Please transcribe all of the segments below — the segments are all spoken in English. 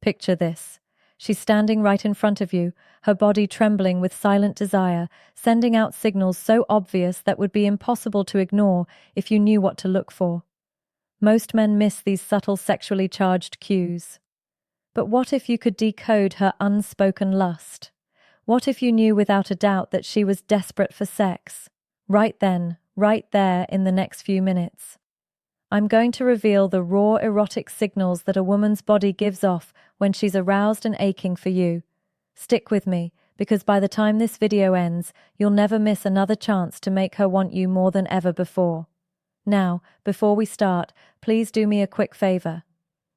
Picture this. She's standing right in front of you, her body trembling with silent desire, sending out signals so obvious that would be impossible to ignore if you knew what to look for. Most men miss these subtle sexually charged cues. But what if you could decode her unspoken lust? What if you knew without a doubt that she was desperate for sex? Right then, right there in the next few minutes. I'm going to reveal the raw erotic signals that a woman's body gives off when she's aroused and aching for you. Stick with me, because by the time this video ends, you'll never miss another chance to make her want you more than ever before. Now, before we start, please do me a quick favor.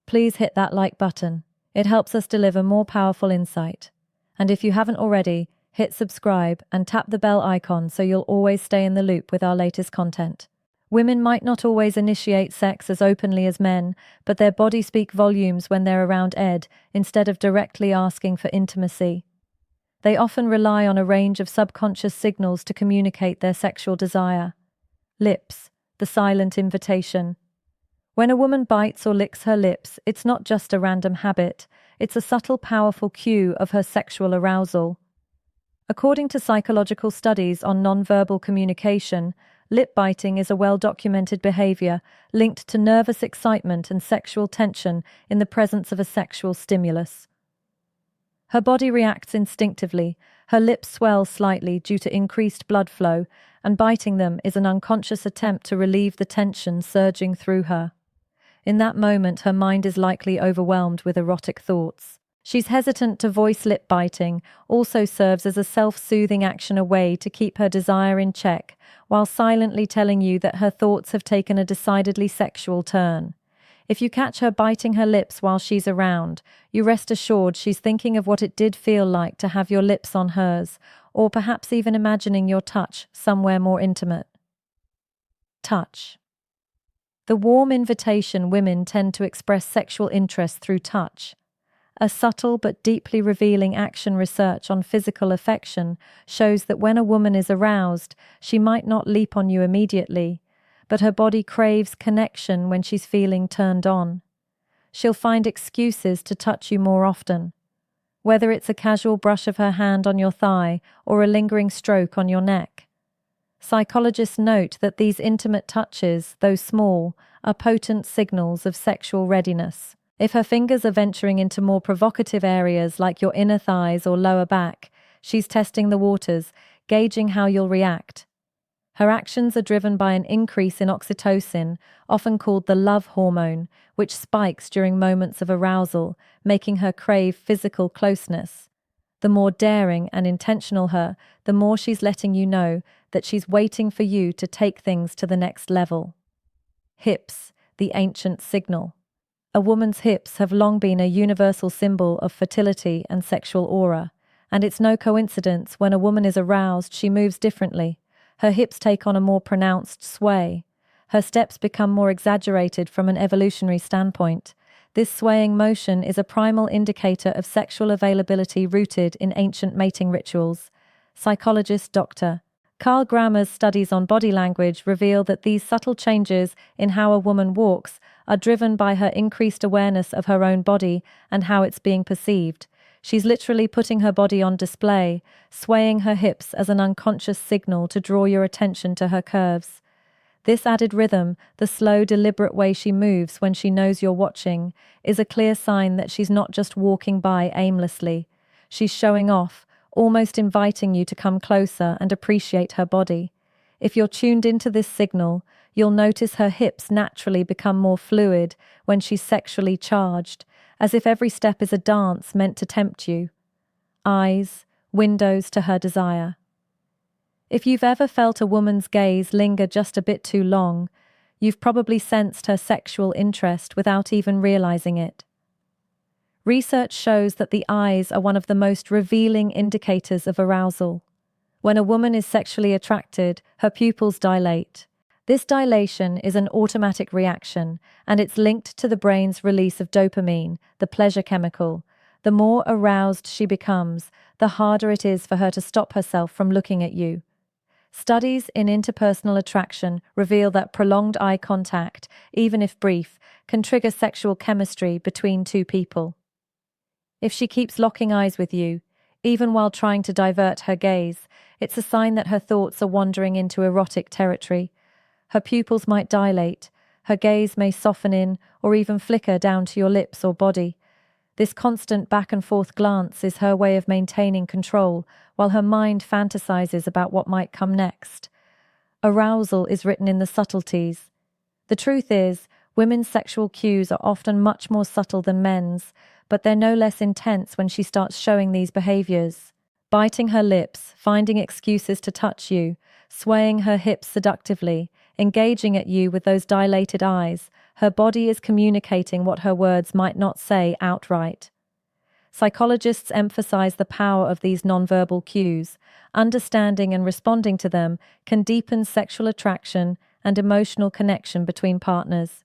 Please hit that like button. It helps us deliver more powerful insight. And if you haven't already, hit subscribe and tap the bell icon so you'll always stay in the loop with our latest content. Women might not always initiate sex as openly as men, but their bodies speak volumes when they're around Ed, instead of directly asking for intimacy. They often rely on a range of subconscious signals to communicate their sexual desire. Lips, the silent invitation. When a woman bites or licks her lips, it's not just a random habit, it's a subtle, powerful cue of her sexual arousal. According to psychological studies on nonverbal communication, lip biting is a well-documented behavior linked to nervous excitement and sexual tension in the presence of a sexual stimulus. Her body reacts instinctively, her lips swell slightly due to increased blood flow, and biting them is an unconscious attempt to relieve the tension surging through her. In that moment, her mind is likely overwhelmed with erotic thoughts. She's hesitant to voice lip biting, also serves as a self-soothing action, a way to keep her desire in check, while silently telling you that her thoughts have taken a decidedly sexual turn. If you catch her biting her lips while she's around, you rest assured she's thinking of what it did feel like to have your lips on hers, or perhaps even imagining your touch somewhere more intimate. Touch. The warm invitation. Women tend to express sexual interest through touch. A subtle but deeply revealing action. Research on physical affection shows that when a woman is aroused, she might not leap on you immediately, but her body craves connection when she's feeling turned on. She'll find excuses to touch you more often. Whether it's a casual brush of her hand on your thigh or a lingering stroke on your neck. Psychologists note that these intimate touches, though small, are potent signals of sexual readiness. If her fingers are venturing into more provocative areas like your inner thighs or lower back, she's testing the waters, gauging how you'll react. Her actions are driven by an increase in oxytocin, often called the love hormone, which spikes during moments of arousal, making her crave physical closeness. The more daring and intentional her, the more she's letting you know that she's waiting for you to take things to the next level. Hips, the ancient signal. A woman's hips have long been a universal symbol of fertility and sexual aura, and it's no coincidence when a woman is aroused she moves differently. Her hips take on a more pronounced sway. Her steps become more exaggerated from an evolutionary standpoint. This swaying motion is a primal indicator of sexual availability rooted in ancient mating rituals. Psychologist Dr. Carl Grammer's studies on body language reveal that these subtle changes in how a woman walks are driven by her increased awareness of her own body and how it's being perceived. She's literally putting her body on display, swaying her hips as an unconscious signal to draw your attention to her curves. This added rhythm, the slow, deliberate way she moves when she knows you're watching, is a clear sign that she's not just walking by aimlessly. She's showing off, almost inviting you to come closer and appreciate her body. If you're tuned into this signal, you'll notice her hips naturally become more fluid when she's sexually charged, as if every step is a dance meant to tempt you. Eyes, windows to her desire. If you've ever felt a woman's gaze linger just a bit too long, you've probably sensed her sexual interest without even realizing it. Research shows that the eyes are one of the most revealing indicators of arousal. When a woman is sexually attracted, her pupils dilate. This dilation is an automatic reaction, and it's linked to the brain's release of dopamine, the pleasure chemical. The more aroused she becomes, the harder it is for her to stop herself from looking at you. Studies in interpersonal attraction reveal that prolonged eye contact, even if brief, can trigger sexual chemistry between two people. If she keeps locking eyes with you, even while trying to divert her gaze, it's a sign that her thoughts are wandering into erotic territory. Her pupils might dilate, her gaze may soften in or even flicker down to your lips or body. This constant back and forth glance is her way of maintaining control while her mind fantasizes about what might come next. Arousal is written in the subtleties. The truth is, women's sexual cues are often much more subtle than men's, but they're no less intense when she starts showing these behaviors. Biting her lips, finding excuses to touch you, swaying her hips seductively, engaging at you with those dilated eyes, her body is communicating what her words might not say outright. Psychologists emphasize the power of these nonverbal cues. Understanding and responding to them can deepen sexual attraction and emotional connection between partners.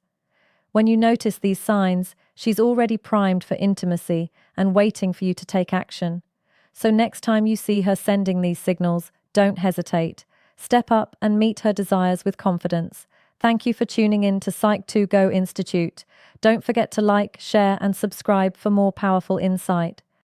When you notice these signs, she's already primed for intimacy and waiting for you to take action. So next time you see her sending these signals, don't hesitate. Step up and meet her desires with confidence. Thank you for tuning in to Psych2Go Institute. Don't forget to like, share, and subscribe for more powerful insight.